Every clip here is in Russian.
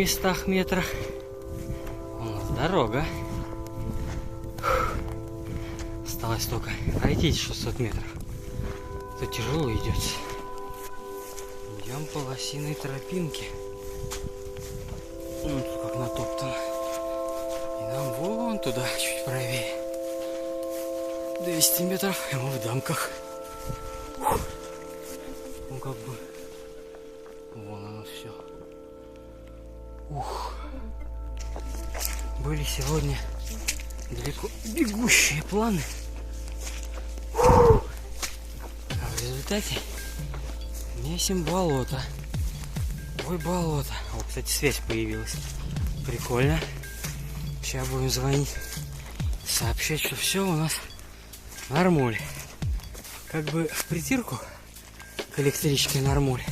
местах метрах. У нас дорога. Осталось только пройти 600 метров. Это тяжело идет. Идем по лосиной тропинке. Ну, тут как натоптано. И нам вон туда, чуть правее. 200 метров, и мы в Дамках. Ну, как бы... Вон оно все. Ух. Были сегодня далеко бегущие планы. А в результате месим болото. Ой, болото. О, кстати, связь появилась. Прикольно. Сейчас будем звонить, сообщать, что все у нас нормуль. Как бы в притирку к электричке нормуль.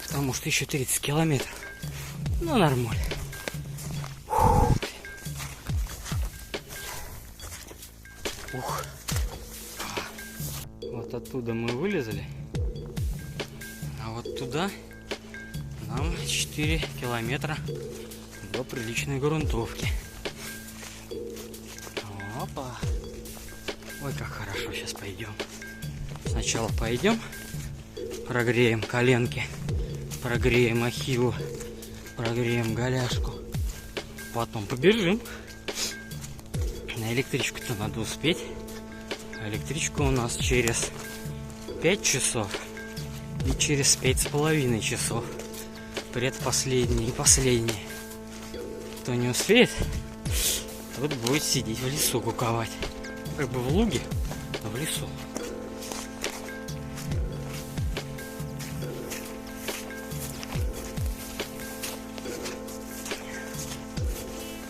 Потому что еще 30 километров. Ну, нормуль. Ух. Вот оттуда мы вылезли. А вот туда нам 4 километра до приличной грунтовки. Опа. Ой, как хорошо, сейчас пойдем. Сначала пойдем, прогреем коленки, прогреем ахиллу, прогреем голяшку. Потом побежим. На электричку-то надо успеть. А электричка у нас через 5 часов и через 5,5 часов. Предпоследний и последний. Кто не успеет, тот будет сидеть в лесу куковать. Как бы в луге, но в лесу.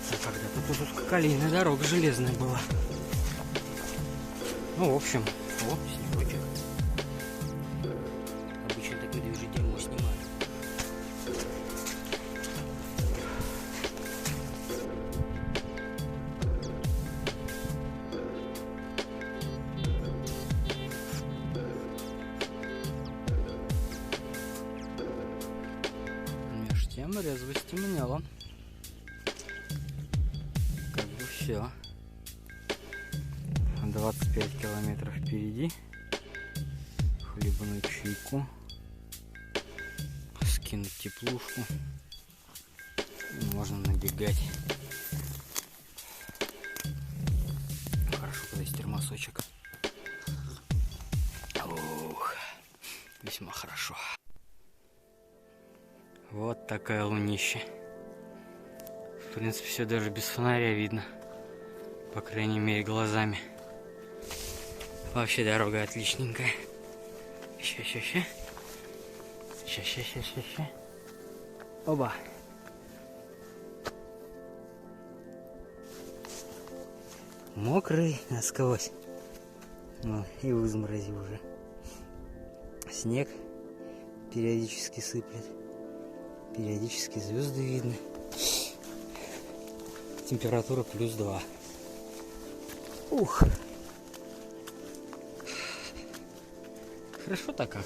А когда-то тут узкоколейная дорога железная была. Ну, в общем, о, снегочек. Обычно такой движение дерьмо снимаю. Меж тем резво стемнело. Как бы все. 25 километров впереди. Хлебную чайку. Скинуть теплушку. Можно набегать. Хорошо, когда есть термосочек. Ух, весьма хорошо. Вот такая лунища. В принципе, все даже без фонаря видно. По крайней мере, глазами. Вообще дорога отличненькая. Ща. Оба. Мокрый насквозь. Ну, и в изморози уже. Снег периодически сыплет. Периодически звезды видны. Температура +2. Ух. Хорошо-то как.